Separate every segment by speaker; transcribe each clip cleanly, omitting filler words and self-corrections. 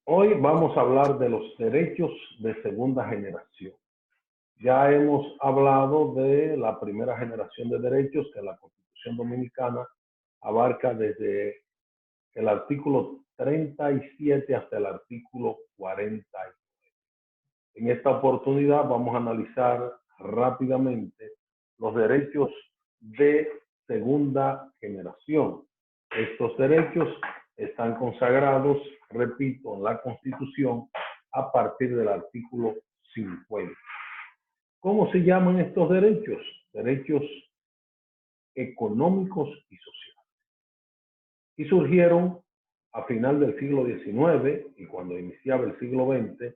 Speaker 1: Hoy vamos a hablar de los derechos de segunda generación. Ya hemos hablado de la primera generación de derechos que la Constitución Dominicana abarca desde el artículo 37 hasta el artículo 40. En esta oportunidad vamos a analizar rápidamente los derechos de segunda generación. Estos derechos están consagrados, repito, en la Constitución a partir del artículo 50. ¿Cómo se llaman estos derechos? Derechos económicos y sociales. Y surgieron a final del siglo XIX y cuando iniciaba el siglo XX,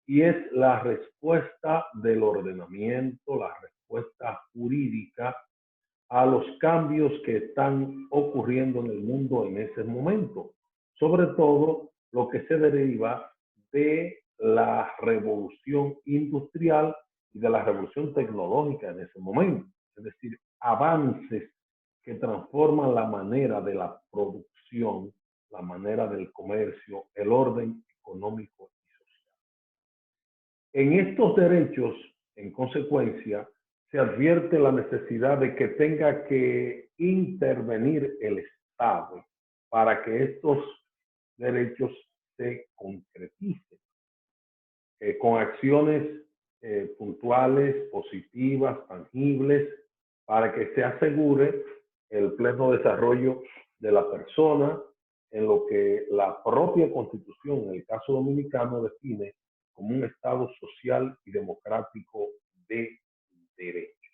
Speaker 1: y es la respuesta del ordenamiento, la respuesta jurídica a los cambios que están ocurriendo en el mundo en ese momento, sobre todo lo que se deriva de la revolución industrial y de la revolución tecnológica en ese momento, es decir, avances que transforman la manera de la producción, la manera del comercio, el orden económico y social. En estos derechos, en consecuencia, se advierte la necesidad de que tenga que intervenir el Estado para que estos derechos se concreticen con acciones puntuales, positivas, tangibles, para que se asegure el pleno desarrollo de la persona en lo que la propia Constitución, en el caso dominicano, define como un Estado social y democrático de derecho.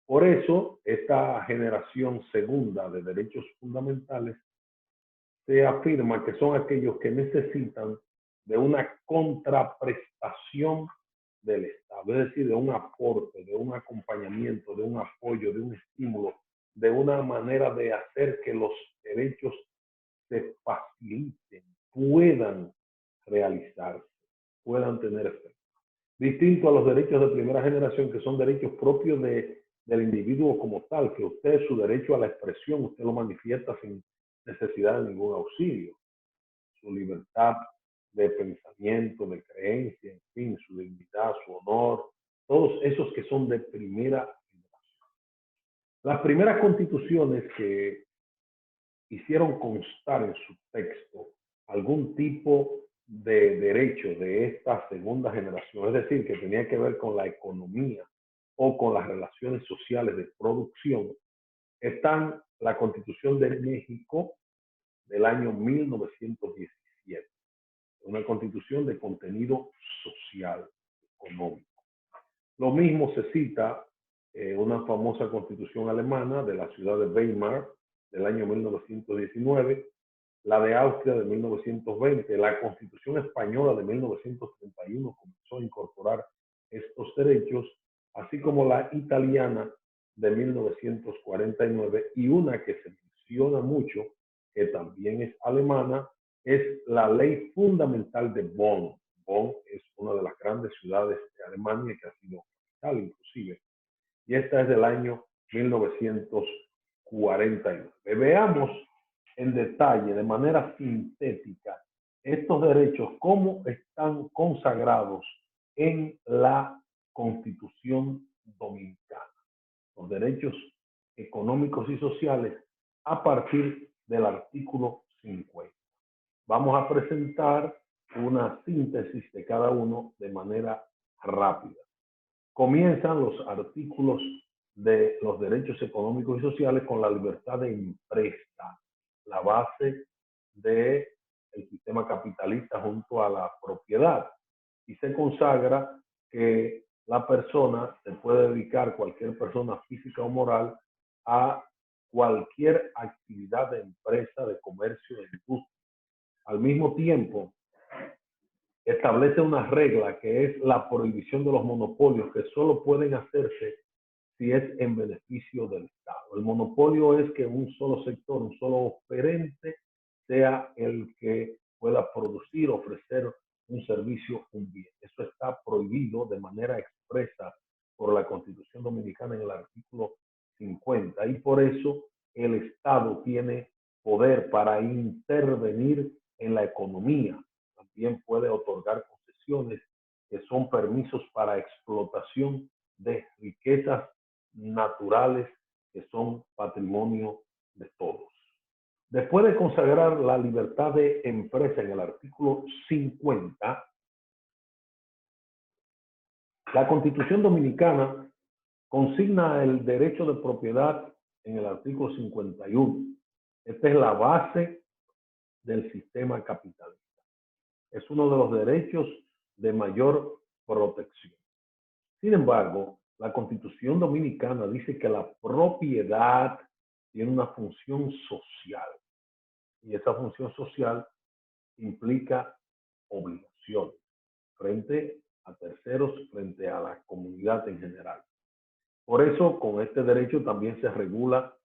Speaker 1: Por eso, esta generación segunda de derechos fundamentales se afirma que son aquellos que necesitan de una contraprestación del Estado, es decir, de un aporte, de un acompañamiento, de un apoyo, de un estímulo, de una manera de hacer que los derechos se faciliten, puedan realizarse, puedan tener efecto. Distinto a los derechos de primera generación, que son derechos propios del individuo como tal, que usted, su derecho a la expresión, usted lo manifiesta sin necesidad de ningún auxilio. Su libertad de pensamiento, de creencia, en fin, su dignidad, su honor, todos esos que son de primera generación. Las primeras constituciones que hicieron constar en su texto algún tipo de derecho de esta segunda generación, es decir, que tenía que ver con la economía o con las relaciones sociales de producción, están la Constitución de México del año 1917, una constitución de contenido social, económico. Lo mismo se cita una famosa constitución alemana de la ciudad de Weimar del año 1919, la de Austria de 1920, la Constitución española de 1931 comenzó a incorporar estos derechos, así como la italiana de 1949 y una que se menciona mucho, que también es alemana, es la Ley Fundamental de Bonn. Bonn es una de las grandes ciudades de Alemania que ha sido capital inclusive, y esta es del año 1949. Veamos en detalle, de manera sintética, estos derechos, cómo están consagrados en la Constitución Dominicana. Los derechos económicos y sociales a partir del artículo 50. Vamos a presentar una síntesis de cada uno de manera rápida. Comienzan los artículos de los derechos económicos y sociales con la libertad de empresa, la base del sistema capitalista junto a la propiedad. Y se consagra que la persona se puede dedicar, cualquier persona física o moral, a cualquier actividad de empresa, de comercio, de industria. Al mismo tiempo, establece una regla que es la prohibición de los monopolios, que solo pueden hacerse si es en beneficio del Estado. El monopolio es que un solo sector, un solo oferente, sea el que pueda producir, ofrecer un servicio, un bien. Eso está prohibido de manera expresa por la Constitución Dominicana en el artículo 50, y por eso el Estado tiene poder para intervenir en la economía, también puede otorgar concesiones, que son permisos para explotación de riquezas naturales que son patrimonio de todos. Después de consagrar la libertad de empresa en el artículo 50, la Constitución Dominicana consigna el derecho de propiedad en el artículo 51. Esta es la base del sistema capitalista. Es uno de los derechos de mayor protección. Sin embargo, la Constitución Dominicana dice que la propiedad tiene una función social y esa función social implica obligaciones frente a terceros, frente a la comunidad en general. Por eso, con este derecho también se regula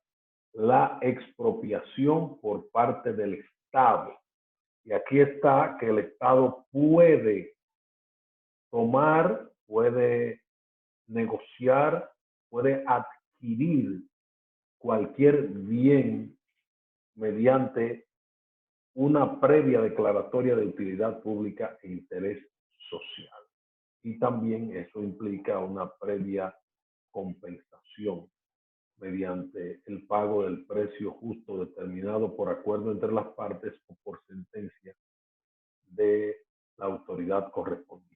Speaker 1: la expropiación por parte del Estado. Y aquí está que el Estado puede tomar, puede negociar, puede adquirir cualquier bien mediante una previa declaratoria de utilidad pública e interés social. Y también eso implica una previa compensación mediante el pago del precio justo determinado por acuerdo entre las partes o por sentencia de la autoridad correspondiente.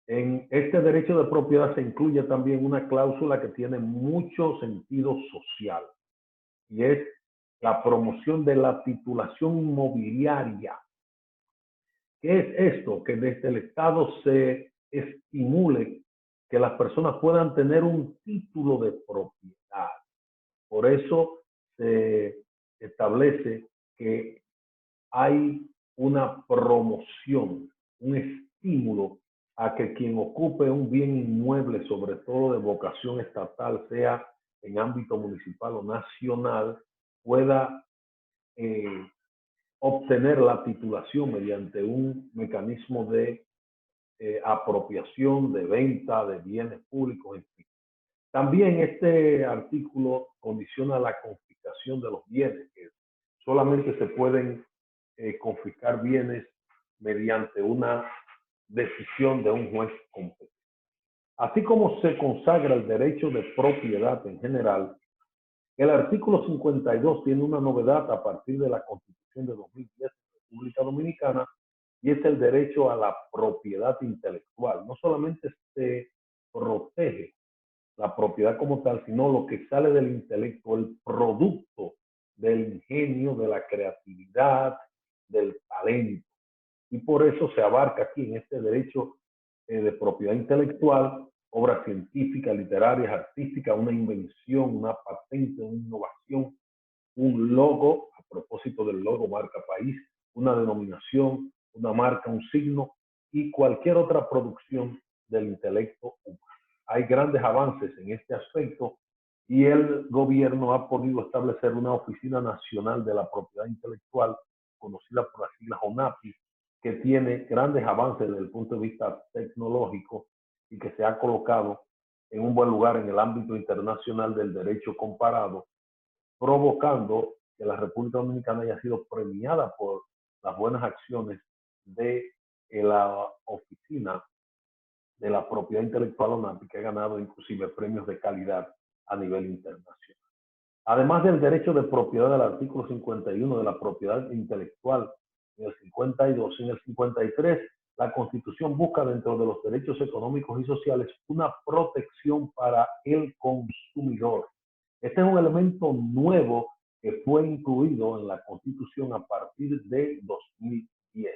Speaker 1: En este derecho de propiedad se incluye también una cláusula que tiene mucho sentido social y es la promoción de la titulación inmobiliaria. ¿Qué es esto? Que desde el Estado se estimule que las personas puedan tener un título de propiedad. Por eso se establece que hay una promoción, un estímulo a que quien ocupe un bien inmueble, sobre todo de vocación estatal, sea en ámbito municipal o nacional, pueda obtener la titulación mediante un mecanismo de apropiación, de venta de bienes públicos, en fin. También este artículo condiciona la confiscación de los bienes, que solamente se pueden confiscar bienes mediante una decisión de un juez competente. Así como se consagra el derecho de propiedad en general, el artículo 52 tiene una novedad a partir de la Constitución de 2010 de la República Dominicana, y es el derecho a la propiedad intelectual. No solamente se protege la propiedad como tal, sino lo que sale del intelecto, el producto del ingenio, de la creatividad, del talento. Y por eso se abarca aquí en este derecho de propiedad intelectual, obras científicas, literarias, artísticas, una invención, una patente, una innovación, un logo, a propósito del logo marca país, una denominación, una marca, un signo y cualquier otra producción del intelecto humano. Hay grandes avances en este aspecto y el gobierno ha podido establecer una Oficina Nacional de la Propiedad Intelectual, conocida por las siglas ONAPI, que tiene grandes avances desde el punto de vista tecnológico y que se ha colocado en un buen lugar en el ámbito internacional del derecho comparado, provocando que la República Dominicana haya sido premiada por las buenas acciones de la Oficina de la Propiedad Intelectual ONAPI, que ha ganado inclusive premios de calidad a nivel internacional. Además del derecho de propiedad del artículo 51 de la propiedad intelectual en el 52, en el 53, la Constitución busca dentro de los derechos económicos y sociales una protección para el consumidor. Este es un elemento nuevo que fue incluido en la Constitución a partir de 2010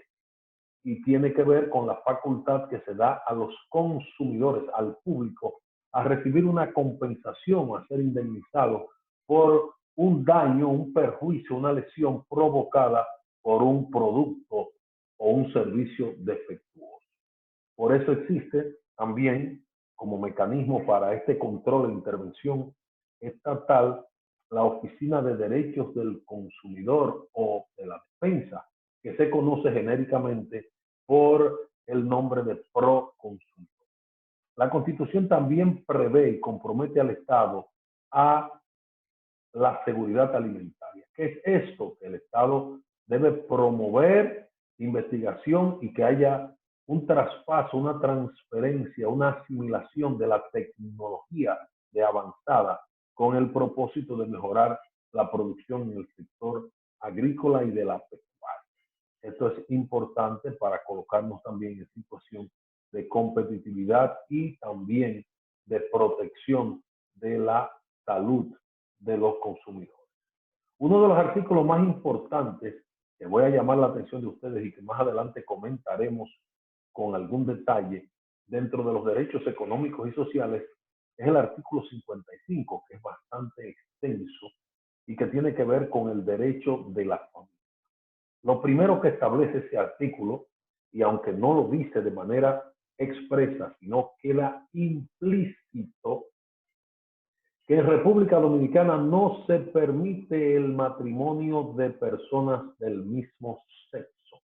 Speaker 1: y tiene que ver con la facultad que se da a los consumidores, al público, a recibir una compensación, a ser indemnizado por un daño, un perjuicio, una lesión provocada por un producto o un servicio defectuoso. Por eso existe también como mecanismo para este control e intervención estatal la Oficina de Derechos del Consumidor o de la Defensa, que se conoce genéricamente por el nombre de Proconsumidor. La Constitución también prevé y compromete al Estado a la seguridad alimentaria. ¿Qué es esto? Que el Estado debe promover investigación y que haya un traspaso, una transferencia, una asimilación de la tecnología de avanzada con el propósito de mejorar la producción en el sector agrícola y de la pecuaria. Esto es importante para colocarnos también en situación de competitividad y también de protección de la salud de los consumidores. Uno de los artículos más importantes que voy a llamar la atención de ustedes y que más adelante comentaremos con algún detalle dentro de los derechos económicos y sociales es el artículo 55, que es bastante extenso y que tiene que ver con el derecho de la familia. Lo primero que establece ese artículo, y aunque no lo dice de manera expresa, sino queda implícito, que en República Dominicana no se permite el matrimonio de personas del mismo sexo,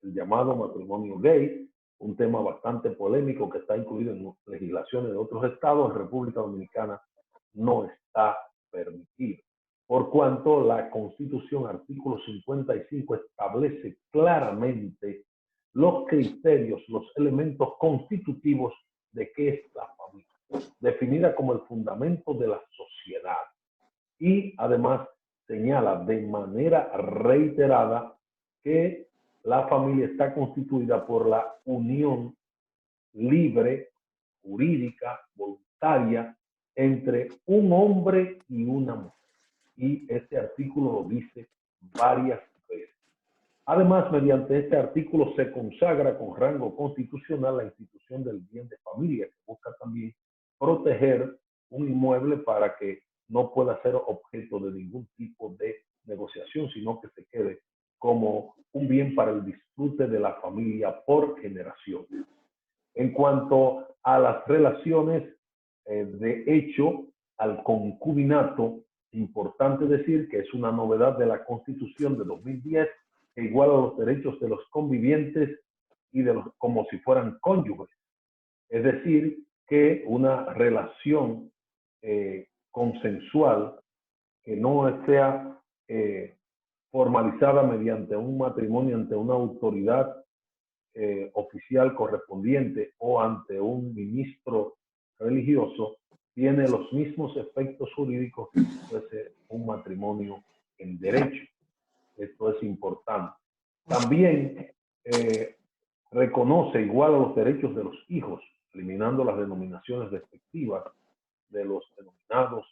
Speaker 1: el llamado matrimonio gay, un tema bastante polémico que está incluido en legislaciones de otros estados. En República Dominicana no está permitido, por cuanto la Constitución, artículo 55, establece claramente los criterios, los elementos constitutivos de qué es la familia, definida como el fundamento de la sociedad. Y además señala de manera reiterada que la familia está constituida por la unión libre, jurídica, voluntaria, entre un hombre y una mujer. Y este artículo lo dice varias veces. Además, mediante este artículo se consagra con rango constitucional la institución del bien de familia, que busca también proteger un inmueble para que no pueda ser objeto de ningún tipo de negociación, sino que se quede como un bien para el disfrute de la familia por generaciones. En cuanto a las relaciones de hecho, al concubinato, importante decir que es una novedad de la Constitución de 2010 que iguala los derechos de los convivientes y de los como si fueran cónyuges. Es decir, que una relación consensual que no sea formalizada mediante un matrimonio ante una autoridad oficial correspondiente o ante un ministro religioso, tiene los mismos efectos jurídicos que si fuese un matrimonio en derecho. Esto es importante. También reconoce igual a los derechos de los hijos, eliminando las denominaciones despectivas de los denominados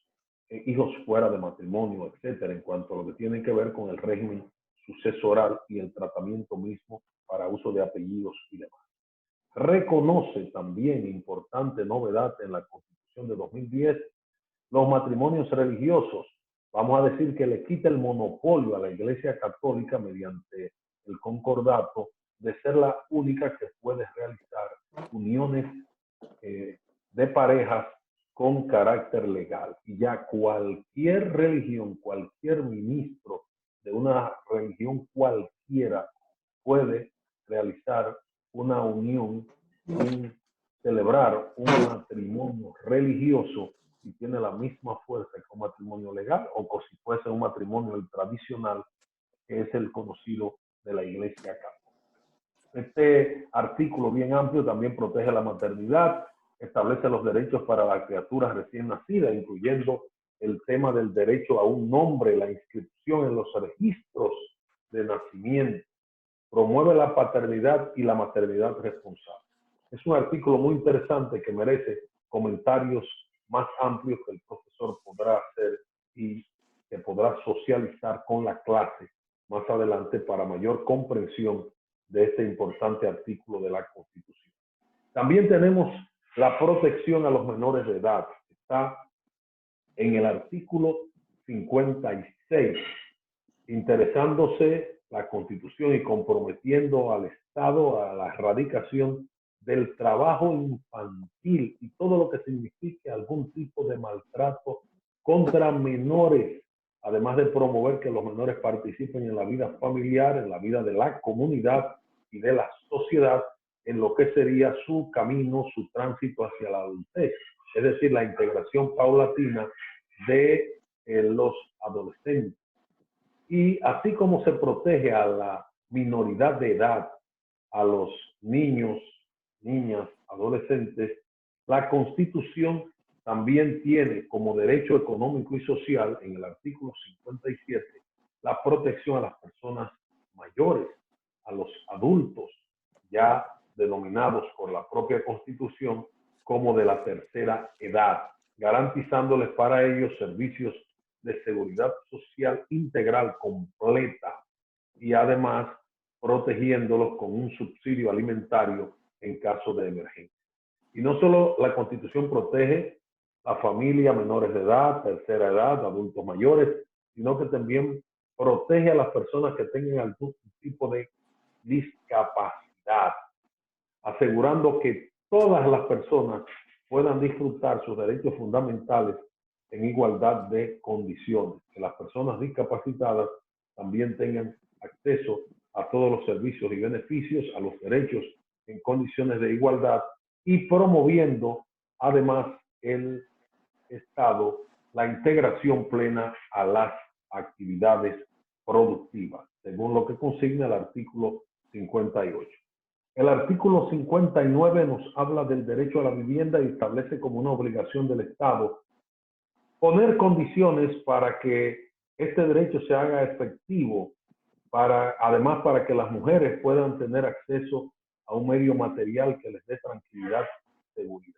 Speaker 1: hijos fuera de matrimonio, etcétera, en cuanto a lo que tiene que ver con el régimen sucesoral y el tratamiento mismo para uso de apellidos y demás. Reconoce también, importante novedad en la Constitución de 2010, los matrimonios religiosos. Vamos a decir que le quita el monopolio a la Iglesia Católica mediante el concordato de ser la única que puede realizar uniones de parejas con carácter legal. Y ya cualquier religión, cualquier ministro de una religión cualquiera puede realizar una unión, celebrar un matrimonio religioso y tiene la misma fuerza que un matrimonio legal o como si fuese un matrimonio tradicional, que es el conocido de la Iglesia Católica. Este artículo bien amplio también protege la maternidad, establece los derechos para las criaturas recién nacidas, incluyendo el tema del derecho a un nombre, la inscripción en los registros de nacimiento, promueve la paternidad y la maternidad responsable. Es un artículo muy interesante que merece comentarios más amplios que el profesor podrá hacer y que podrá socializar con la clase más adelante para mayor comprensión de este importante artículo de la Constitución. También tenemos la protección a los menores de edad. Está en el artículo 56, interesándose la Constitución y comprometiendo al Estado a la erradicación del trabajo infantil y todo lo que signifique algún tipo de maltrato contra menores, además de promover que los menores participen en la vida familiar, en la vida de la comunidad y de la sociedad, en lo que sería su camino, su tránsito hacia la adultez, es decir, la integración paulatina de los adolescentes. Y así como se protege a la minoridad de edad a los niños, niñas, adolescentes, la Constitución también tiene como derecho económico y social, en el artículo 57, la protección a las personas mayores, a los adultos, ya denominados por la propia Constitución como de la tercera edad, garantizándoles para ellos servicios de seguridad social integral completa y además protegiéndolos con un subsidio alimentario en caso de emergencia. Y no solo la Constitución protege a familias menores de edad, tercera edad, adultos mayores, sino que también protege a las personas que tengan algún tipo de discapacidad, asegurando que todas las personas puedan disfrutar sus derechos fundamentales en igualdad de condiciones, que las personas discapacitadas también tengan acceso a todos los servicios y beneficios, a los derechos en condiciones de igualdad y promoviendo además el Estado la integración plena a las actividades productivas, según lo que consigna el artículo 58. El artículo 59 nos habla del derecho a la vivienda y establece como una obligación del Estado poner condiciones para que este derecho se haga efectivo, además para que las mujeres puedan tener acceso a un medio material que les dé tranquilidad y seguridad.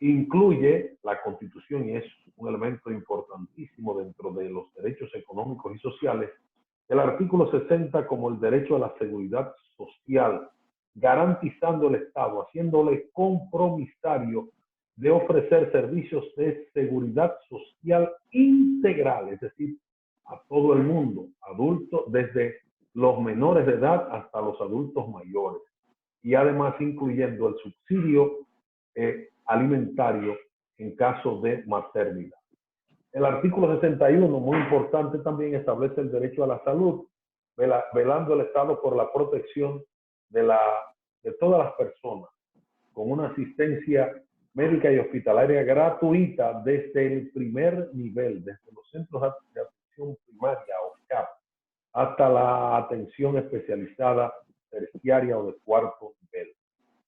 Speaker 1: Incluye la Constitución, y es un elemento importantísimo dentro de los derechos económicos y sociales, el artículo 60 como el derecho a la seguridad social, garantizando el Estado, haciéndole compromisario de ofrecer servicios de seguridad social integral, es decir, a todo el mundo, adultos, desde los menores de edad hasta los adultos mayores, y además incluyendo el subsidio alimentario en caso de maternidad. El artículo 61, muy importante también, establece el derecho a la salud, velando el Estado por la protección de todas las personas, con una asistencia médica y hospitalaria gratuita desde el primer nivel, desde los centros de atención primaria o CAP, hasta la atención especializada terciaria o de cuarto nivel.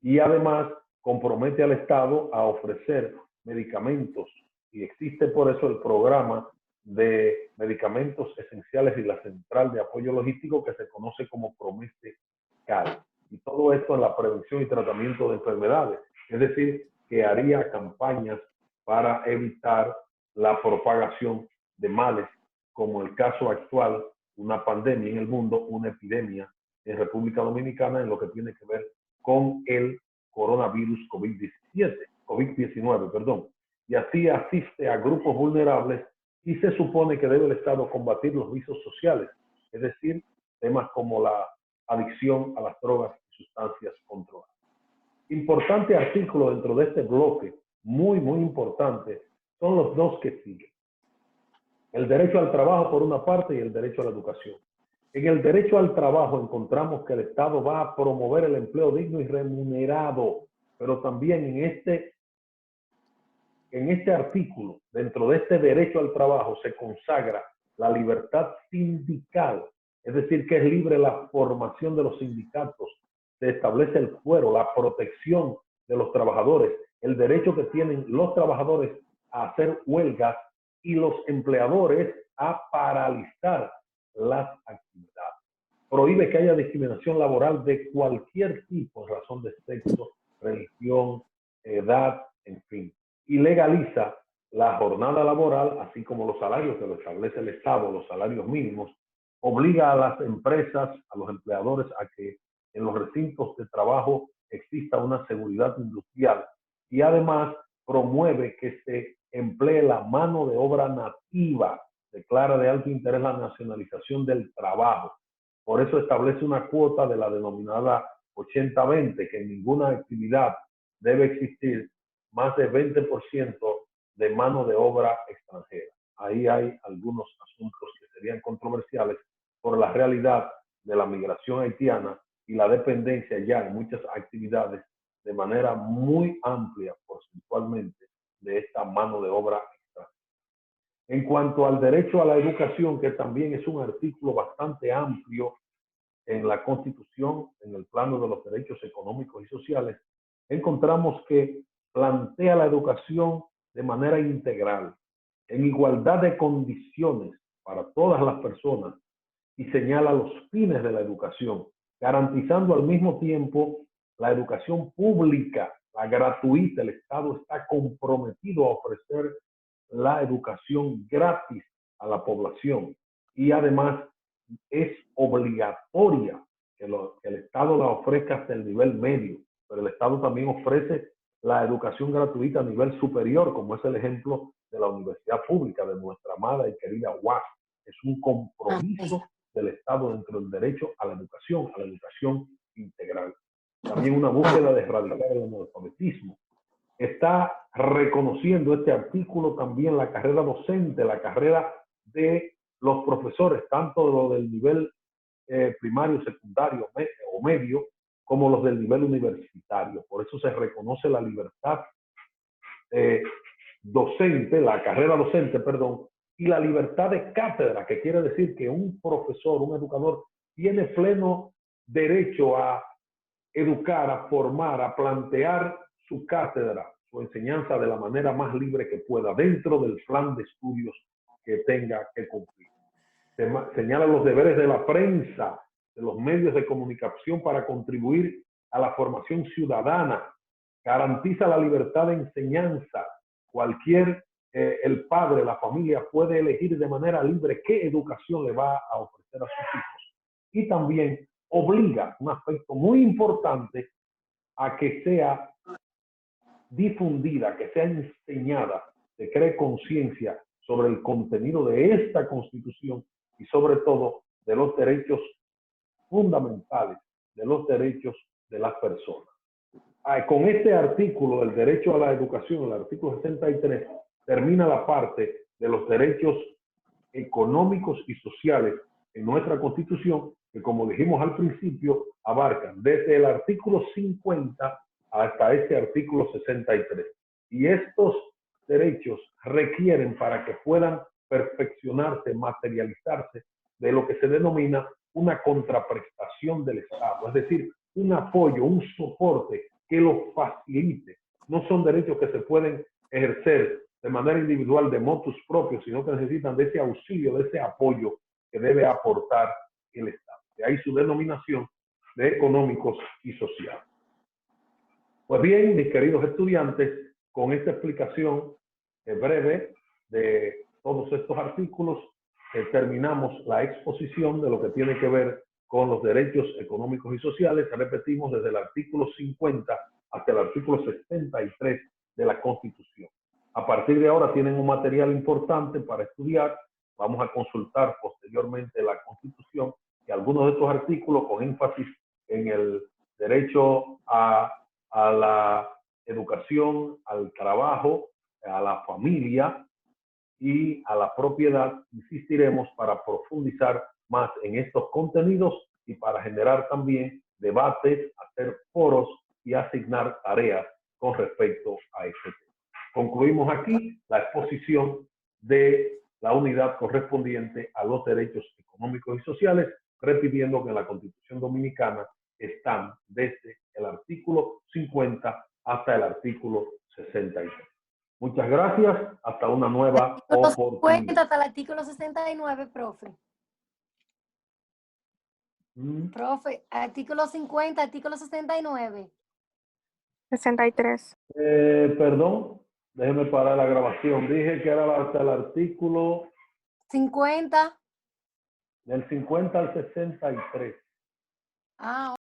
Speaker 1: Y además compromete al Estado a ofrecer medicamentos, y existe por eso el programa de medicamentos esenciales y la central de apoyo logístico que se conoce como PROMESE-CAL. Y todo esto en la prevención y tratamiento de enfermedades, es decir, que haría campañas para evitar la propagación de males, como el caso actual, una pandemia en el mundo, una epidemia en República Dominicana en lo que tiene que ver con el coronavirus COVID-19, perdón. Y así asiste a grupos vulnerables y se supone que debe el Estado combatir los vicios sociales, es decir, temas como la adicción a las drogas y sustancias controladas. Importante artículo dentro de este bloque, muy importante, son los dos que siguen. El derecho al trabajo por una parte y el derecho a la educación. En el derecho al trabajo encontramos que el Estado va a promover el empleo digno y remunerado, pero también en este artículo, dentro de este derecho al trabajo, se consagra la libertad sindical, es decir, que es libre la formación de los sindicatos, se establece el fuero, la protección de los trabajadores, el derecho que tienen los trabajadores a hacer huelgas y los empleadores a paralizar las actividades. Prohíbe que haya discriminación laboral de cualquier tipo, en razón de sexo, religión, edad, en fin. Y legaliza la jornada laboral, así como los salarios que lo establece el Estado, los salarios mínimos. Obliga a las empresas, a los empleadores, a que en los recintos de trabajo exista una seguridad industrial. Y además promueve que se emplee la mano de obra nativa, declara de alto interés la nacionalización del trabajo. Por eso establece una cuota de la denominada 80-20, que en ninguna actividad debe existir más de 20% de mano de obra extranjera. Ahí hay algunos asuntos que serían controversiales por la realidad de la migración haitiana y la dependencia ya en muchas actividades de manera muy amplia porcentualmente de esta mano de obra extranjera. En cuanto al derecho a la educación, que también es un artículo bastante amplio, en la Constitución, en el plano de los derechos económicos y sociales, encontramos que plantea la educación de manera integral, en igualdad de condiciones para todas las personas, y señala los fines de la educación, garantizando al mismo tiempo la educación pública, la gratuita. El Estado está comprometido a ofrecer la educación gratis a la población y además es obligatoria que el Estado la ofrezca hasta el nivel medio, pero el Estado también ofrece la educación gratuita a nivel superior, como es el ejemplo de la universidad pública de nuestra amada y querida UAS. Es un compromiso del Estado dentro del derecho a la educación integral. También una búsqueda de erradicar el analfabetismo. Está reconociendo este artículo también la carrera docente, la carrera de los profesores, tanto los del nivel primario, secundario o medio, como los del nivel universitario. Por eso se reconoce la libertad docente, la carrera docente, perdón, y la libertad de cátedra, que quiere decir que un profesor, un educador, tiene pleno derecho a educar, a formar, a plantear su cátedra, su enseñanza de la manera más libre que pueda, dentro del plan de estudios que tenga que cumplir. Señala los deberes de la prensa, de los medios de comunicación para contribuir a la formación ciudadana, garantiza la libertad de enseñanza. El padre, la familia puede elegir de manera libre qué educación le va a ofrecer a sus hijos. Y también obliga, un aspecto muy importante, a que sea difundida, que sea enseñada, que cree conciencia sobre el contenido de esta Constitución y sobre todo de los derechos fundamentales, de los derechos de las personas. Con este artículo del derecho a la educación, el artículo 63, termina la parte de los derechos económicos y sociales en nuestra Constitución, que como dijimos al principio, abarcan desde el artículo 50 hasta este artículo 63. Y estos derechos requieren, para que puedan perfeccionarse, materializarse, de lo que se denomina una contraprestación del Estado, es decir, un apoyo, un soporte que lo facilite. No son derechos que se pueden ejercer de manera individual, de motus propios, sino que necesitan de ese auxilio, de ese apoyo que debe aportar el Estado. De ahí su denominación de económicos y sociales. Pues bien, mis queridos estudiantes, con esta explicación breve de todos estos artículos, terminamos la exposición de lo que tiene que ver con los derechos económicos y sociales. Repetimos, desde el artículo 50 hasta el artículo 63 de la Constitución. A partir de ahora tienen un material importante para estudiar. Vamos a consultar posteriormente la Constitución y algunos de estos artículos con énfasis en el derecho a la educación, al trabajo, a la familia y a la propiedad. Insistiremos para profundizar más en estos contenidos y para generar también debates, hacer foros y asignar tareas con respecto a este tema. Concluimos aquí la exposición de la unidad correspondiente a los derechos económicos y sociales, repitiendo que en la Constitución Dominicana están desde el artículo 50 hasta el artículo 63. Muchas gracias. Hasta una nueva oportunidad.
Speaker 2: Hasta el artículo 69, profe. Profe, artículo 50, artículo 69.
Speaker 3: 63.
Speaker 1: Perdón, déjeme parar la grabación. Dije que era hasta el artículo
Speaker 2: 50.
Speaker 1: Del 50 al 63.
Speaker 2: Ah,